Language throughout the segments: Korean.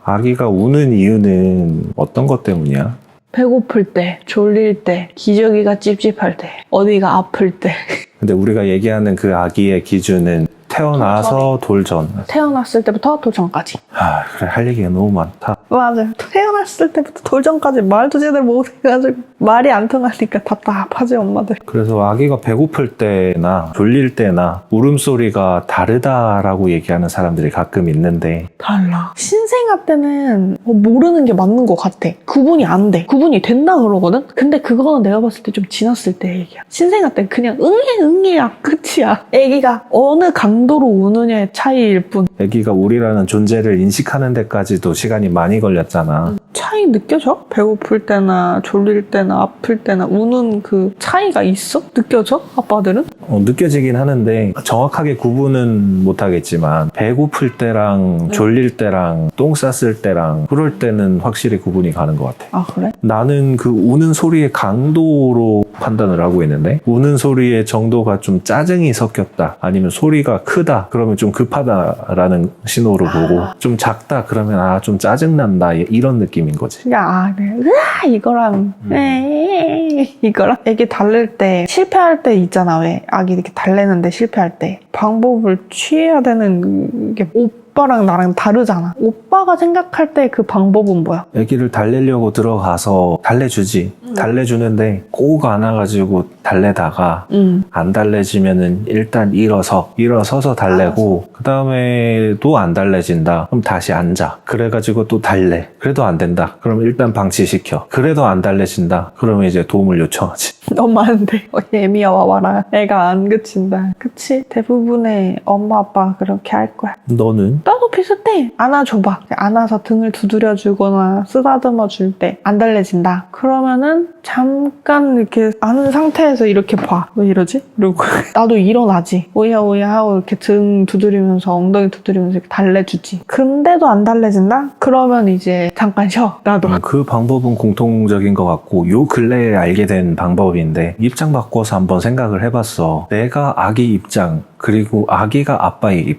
아기가 우는 이유는 어떤 것 때문이야? 배고플 때, 졸릴 때, 기저귀가 찝찝할 때, 어디가 아플 때. 근데 우리가 얘기하는 그 아기의 기준은 태어나서 돌전. 태어났을 때부터 돌전까지. 아, 그래, 할 얘기가 너무 많다. 맞아요. 태어났을 때부터 돌전까지 말도 제대로 못해가지고 말이 안 통하니까 답답하지 엄마들. 그래서 아기가 배고플 때나 졸릴 때나 울음소리가 다르다라고 얘기하는 사람들이 가끔 있는데 달라. 신생아 때는 모르는 게 맞는 것 같아. 구분이 안 돼. 구분이 된다 그러거든? 근데 그거는 내가 봤을 때 좀 지났을 때 얘기야. 신생아 때는 그냥 응애야 끝이야. 애기가 어느 강도로 우느냐의 차이일 뿐. 아기가 우리라는 존재를 인식하는 데까지도 시간이 많이 걸렸잖아. 차이 느껴져? 배고플 때나 졸릴 때나 아플 때나 우는 그 차이가 있어? 느껴져? 아빠들은? 느껴지긴 하는데 정확하게 구분은 못하겠지만 배고플 때랑 졸릴 때랑 똥 쌌을 때랑 그럴 때는 확실히 구분이 가는 것 같아. 아 그래? 나는 그 우는 소리의 강도로 판단을 하고 있는데 우는 소리의 정도가 좀 짜증이 섞였다 아니면 소리가 크다 그러면 좀 급하다라는 신호로 보고 좀 작다 그러면 아 좀 짜증난다 이런 느낌인 거지. 야, 그래. 으아 이거랑 이거랑 애기 달랠 때 실패할 때 있잖아. 왜 아기 이렇게 달래는데 실패할 때 방법을 취해야 되는 게 오빠랑 나랑 다르잖아. 오빠가 생각할 때 그 방법은 뭐야? 아기를 달래려고 들어가서 달래주지. 달래주는데 꼭 안아가지고 달래다가 안 달래지면은 일단 일어서서 달래고 그 다음에 또 안 달래진다. 그럼 다시 앉아. 그래가지고 또 달래. 그래도 안 된다. 그럼 일단 방치시켜. 그래도 안 달래진다. 그러면 이제 도움을 요청하지. 엄마한테 예미야 와봐라. 애가 안 그친다. 그치? 대부분의 엄마 아빠가 그렇게 할 거야. 너는? 나도 비슷해. 안아줘봐. 안아서 등을 두드려주거나 쓰다듬어 줄 때 안 달래진다. 그러면은 잠깐 이렇게 안은 상태에서 이렇게 봐. 왜 이러지? 이러고 나도 일어나지. 오야 하고 이렇게 등 두드리면서 엉덩이 두드리면서 이렇게 달래주지. 근데도 안 달래진다? 그러면 이제 잠깐 쉬어. 나도. 그 방법은 공통적인 것 같고 요 근래에 알게 된 방법인데 입장 바꿔서 한번 생각을 해봤어. 내가 아기 입장 그리고 아기가 아빠의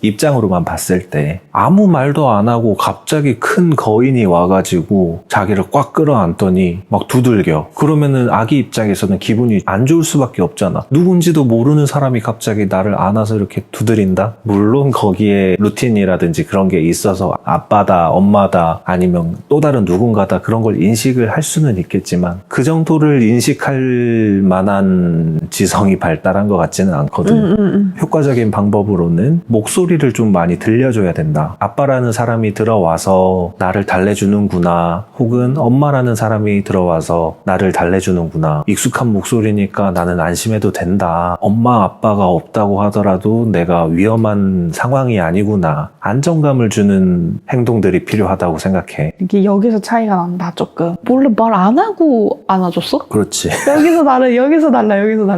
입장으로만 봤을 때 아무 말도 안 하고 갑자기 큰 거인이 와가지고 자기를 꽉 끌어안더니 막 두들겨. 그러면은 아기 입장에서는 기분이 안 좋을 수밖에 없잖아. 누군지도 모르는 사람이 갑자기 나를 안아서 이렇게 두드린다? 물론 거기에 루틴이라든지 그런 게 있어서 아빠다, 엄마다 아니면 또 다른 누군가다 그런 걸 인식을 할 수는 있겠지만 그 정도를 인식할 만한 지성이 발달한 것 같지는 않거든. 효과적인 방법으로는 목소리를 좀 많이 들려줘야 된다. 아빠라는 사람이 들어와서 나를 달래주는구나. 혹은 엄마라는 사람이 들어와서 나를 달래주는구나. 익숙한 목소리니까 나는 안심해도 된다. 엄마 아빠가 없다고 하더라도 내가 위험한 상황이 아니구나. 안정감을 주는 행동들이 필요하다고 생각해. 이게 여기서 차이가 난다 조금. 원래 말 안 하고 안아줬어? 그렇지. 여기서 달라 여기서 달라.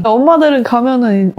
엄마들은 가면은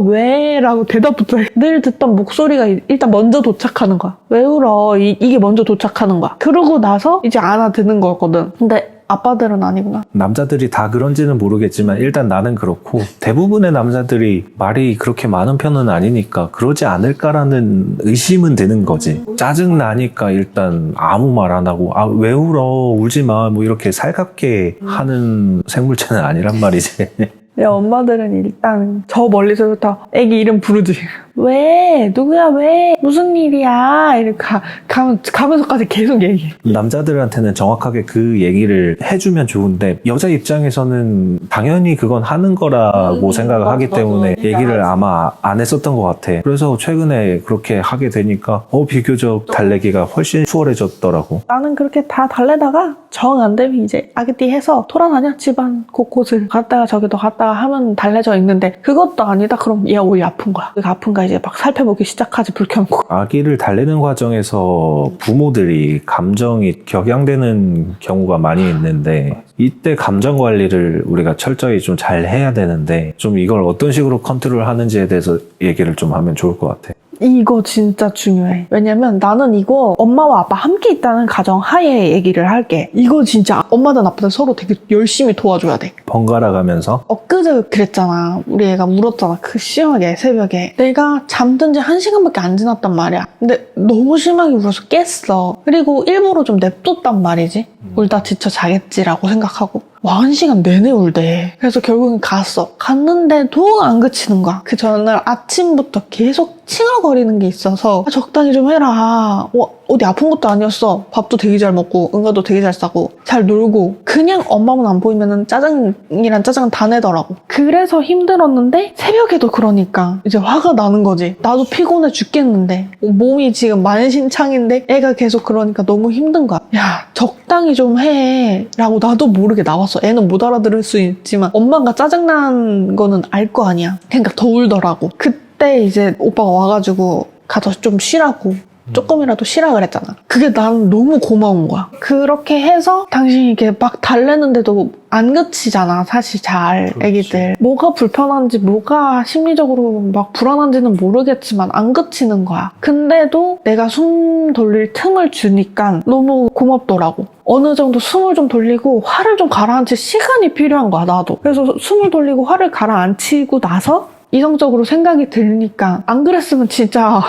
왜? 라고 대답부터 해. 늘 듣던 목소리가 일단 먼저 도착하는 거야. 왜 울어? 이게 먼저 도착하는 거야. 그러고 나서 이제 안아드는 거거든. 근데 아빠들은 아니구나. 남자들이 다 그런지는 모르겠지만 일단 나는 그렇고 대부분의 남자들이 말이 그렇게 많은 편은 아니니까 그러지 않을까라는 의심은 드는 거지. 짜증나니까 일단 아무 말 안 하고 아 왜 울어? 울지 마. 뭐 이렇게 살갑게 하는 생물체는 아니란 말이지. 내 엄마들은 일단 저 멀리서부터 애기 이름 부르지. 왜? 누구야? 왜? 무슨 일이야? 이렇게 가면서까지 계속 얘기해. 남자들한테는 정확하게 그 얘기를 해주면 좋은데 여자 입장에서는 당연히 그건 하는 거라고 생각을 하기 때문에 얘기를 아마 안 했었던 것 같아. 그래서 최근에 그렇게 하게 되니까 비교적 달래기가 훨씬 수월해졌더라고. 나는 그렇게 다 달래다가 정 안 되면 이제 아기띠 해서 돌아다녀. 집안 곳곳을 갔다가 저기도 갔다가 하면 달래져 있는데 그것도 아니다. 그럼 얘 오히 아픈 거야. 그게 아픈가 이제 막 살펴보기 시작하지. 불 켜놓고. 아기를 달래는 과정에서 부모들이 감정이 격양되는 경우가 많이 있는데 이때 감정 관리를 우리가 철저히 좀 잘 해야 되는데 좀 이걸 어떤 식으로 컨트롤 하는지에 대해서 얘기를 좀 하면 좋을 것 같아. 이거 진짜 중요해. 왜냐면 나는 이거 엄마와 아빠 함께 있다는 가정 하에 얘기를 할게. 이거 진짜 엄마든 아빠든 서로 되게 열심히 도와줘야 돼. 번갈아 가면서 엊그제 그랬잖아. 우리 애가 울었잖아. 그 심하게 새벽에. 내가 잠든 지 1시간밖에 안 지났단 말이야. 근데 너무 심하게 울어서 깼어. 그리고 일부러 좀 냅뒀단 말이지. 울다 지쳐 자겠지라고 생각하고. 와, 1시간 내내 울대. 그래서 결국엔 갔어. 갔는데도 안 그치는 거야. 그 전날 아침부터 계속 칭얼거리는 게 있어서 적당히 좀 해라. 어디 아픈 것도 아니었어. 밥도 되게 잘 먹고 응가도 되게 잘 싸고 잘 놀고 그냥 엄마만 안 보이면 짜증이란 짜증은 다 내더라고. 그래서 힘들었는데 새벽에도 그러니까 이제 화가 나는 거지. 나도 피곤해 죽겠는데 몸이 지금 만신창인데 애가 계속 그러니까 너무 힘든 거야. 야, 적당히 좀 해 라고 나도 모르게 나왔어. 애는 못 알아들을 수 있지만 엄마가 짜증난 거는 알 거 아니야. 그러니까 더 울더라고. 그때 이제 오빠가 와가지고 가서 좀 쉬라고 조금이라도 쉬라 그랬잖아. 그게 나는 너무 고마운 거야. 그렇게 해서 당신이 이렇게 막 달래는데도 안 그치잖아, 사실 잘. 그렇지. 애기들 뭐가 불편한지 뭐가 심리적으로 막 불안한지는 모르겠지만 안 그치는 거야. 근데도 내가 숨 돌릴 틈을 주니까 너무 고맙더라고. 어느 정도 숨을 좀 돌리고 화를 좀 가라앉힐 시간이 필요한 거야, 나도. 그래서 숨을 돌리고 화를 가라앉히고 나서 이성적으로 생각이 들니까 안 그랬으면 진짜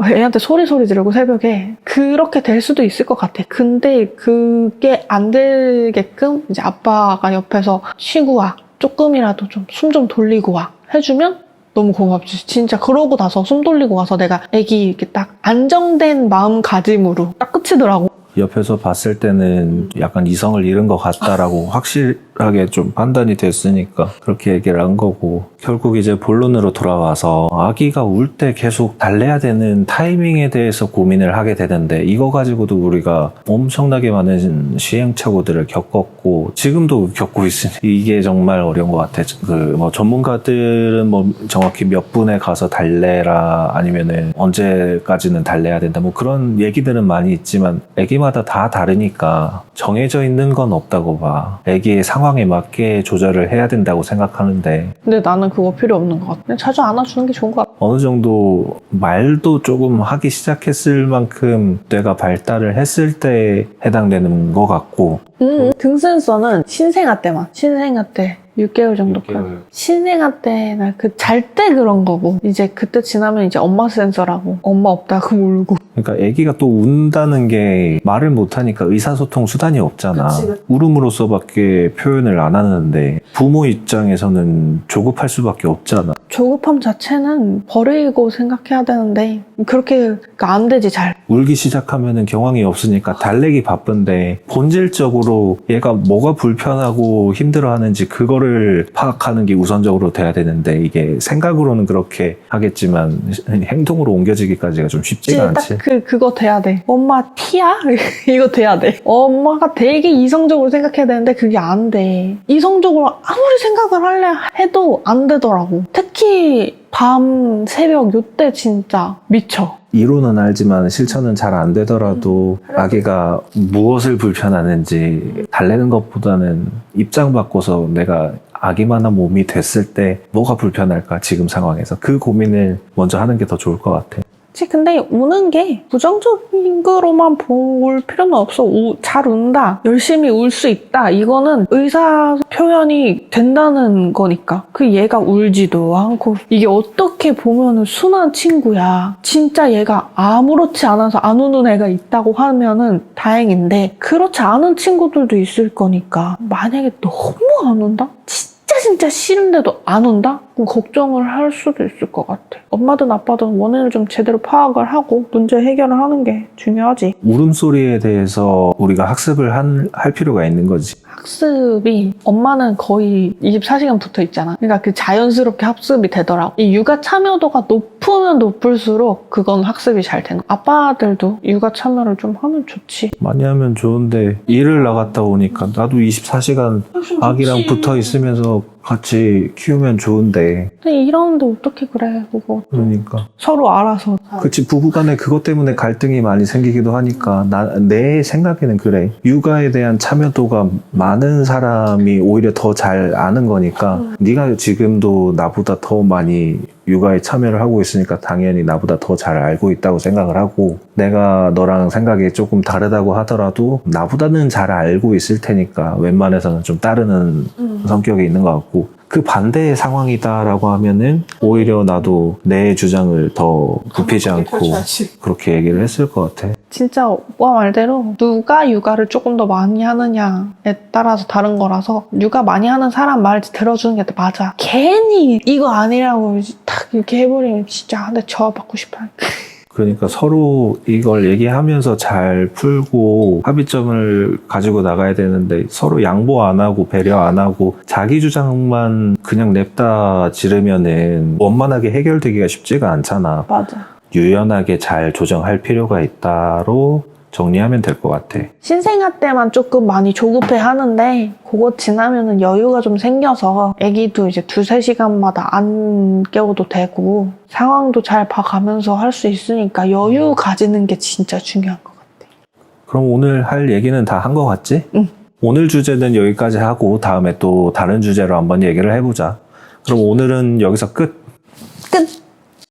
애한테 소리 지르고 새벽에 그렇게 될 수도 있을 것 같아. 근데 그게 안 되게끔 이제 아빠가 옆에서 쉬고 와. 조금이라도 좀 숨 좀 돌리고 와. 해주면 너무 고맙지. 진짜 그러고 나서 숨 돌리고 와서 내가 애기 이렇게 딱 안정된 마음가짐으로 딱 끝이더라고. 옆에서 봤을 때는 약간 이성을 잃은 것 같다라고 확실하게 좀 판단이 됐으니까 그렇게 얘기를 한 거고, 결국 이제 본론으로 돌아와서 아기가 울 때 계속 달래야 되는 타이밍에 대해서 고민을 하게 되는데, 이거 가지고도 우리가 엄청나게 많은 시행착오들을 겪었고 지금도 겪고 있으니 이게 정말 어려운 것 같아. 전문가들은 뭐 정확히 몇 분에 가서 달래라 아니면은 언제까지는 달래야 된다 뭐 그런 얘기들은 많이 있지만 애기마다 다 다르니까 정해져 있는 건 없다고 봐. 애기의 상황에 맞게 조절을 해야 된다고 생각하는데, 근데 나는 그거 필요 없는 것 같아. 그냥 자주 안아주는 게 좋은 것 같아. 어느 정도 말도 조금 하기 시작했을 만큼 뇌가 발달을 했을 때 해당되는 것 같고. 등센서는 신생아 때만. 신생아 때 6개월 정도까지. 신생아 때나 그 잘 때 그런 거고, 이제 그때 지나면 이제 엄마 센서라고. 엄마 없다고 울고. 그러니까 아기가 또 운다는 게 말을 못하니까 의사소통 수단이 없잖아. 그치. 울음으로써밖에 표현을 안 하는데 부모 입장에서는 조급할 수밖에 없잖아. 조급함 자체는 버리고 생각해야 되는데 그렇게 안 되지 잘. 울기 시작하면은 경황이 없으니까 달래기 바쁜데 본질적으로 얘가 뭐가 불편하고 힘들어하는지 그거를 파악하는 게 우선적으로 돼야 되는데, 이게 생각으로는 그렇게 하겠지만 행동으로 옮겨지기까지가 좀 쉽지가 않지. 그거 돼야 돼. 엄마 티야? 이거 돼야 돼. 엄마가 되게 이성적으로 생각해야 되는데 그게 안 돼. 이성적으로 아무리 생각을 하려 해도 안 되더라고. 특히 밤, 새벽 요때 진짜 미쳐. 이론은 알지만 실천은 잘 안 되더라도 아기가 무엇을 불편하는지 달래는 것보다는 입장 바꿔서 내가 아기만한 몸이 됐을 때 뭐가 불편할까, 지금 상황에서 그 고민을 먼저 하는 게 더 좋을 것 같아. 그치, 근데 우는 게 부정적인 거로만 볼 필요는 없어. 잘 운다, 열심히 울 수 있다, 이거는 의사 표현이 된다는 거니까. 그 얘가 울지도 않고, 이게 어떻게 보면은 순한 친구야. 진짜 얘가 아무렇지 않아서 안 우는 애가 있다고 하면은 다행인데, 그렇지 않은 친구들도 있을 거니까. 만약에 너무 안 운다? 진짜 싫은데도 안 온다? 그럼 걱정을 할 수도 있을 것 같아. 엄마든 아빠든 원인을 좀 제대로 파악을 하고 문제 해결을 하는 게 중요하지. 울음소리에 대해서 우리가 학습을 할 필요가 있는 거지. 학습이, 엄마는 거의 24시간 붙어 있잖아. 그러니까 그 자연스럽게 학습이 되더라고. 이 육아 참여도가 높으면 높을수록 그건 학습이 잘 되는. 아빠들도 육아 참여를 좀 하면 좋지. 많이 하면 좋은데 일을 나갔다 오니까 나도 24시간 아기랑 붙어 있으면서 같이 키우면 좋은데. 근데 이러는데 어떻게 그래, 그거. 그러니까 서로 알아서. 그치, 부부간에 그것 때문에 갈등이 많이 생기기도 하니까. 내 생각에는 그래. 육아에 대한 참여도가 많은 사람이 오히려 더 잘 아는 거니까 네가 지금도 나보다 더 많이 육아에 참여를 하고 있으니까 당연히 나보다 더 잘 알고 있다고 생각을 하고, 내가 너랑 생각이 조금 다르다고 하더라도 나보다는 잘 알고 있을 테니까 웬만해서는 좀 따르는 성격이 있는 것 같고, 그 반대의 상황이다라고 하면은 오히려 나도 내 주장을 더 굽히지 않고 그렇게 얘기를 했을 것 같아. 진짜 오빠 말대로 누가 육아를 조금 더 많이 하느냐에 따라서 다른 거라서 육아 많이 하는 사람 말 들어주는 게 맞아. 괜히 이거 아니라고 딱 이렇게 해버리면 진짜 한 대 저어받고 싶어요. 그러니까 서로 이걸 얘기하면서 잘 풀고 합의점을 가지고 나가야 되는데, 서로 양보 안 하고 배려 안 하고 자기 주장만 그냥 냅다 지르면은 원만하게 해결되기가 쉽지가 않잖아. 맞아. 유연하게 잘 조정할 필요가 있다로 정리하면 될 것 같아. 신생아 때만 조금 많이 조급해 하는데 그거 지나면은 여유가 좀 생겨서 아기도 이제 2-3시간마다 안 깨워도 되고 상황도 잘 봐가면서 할 수 있으니까 여유 가지는 게 진짜 중요한 것 같아. 그럼 오늘 할 얘기는 다 한 것 같지? 응. 오늘 주제는 여기까지 하고 다음에 또 다른 주제로 한번 얘기를 해보자. 그럼 오늘은 여기서 끝.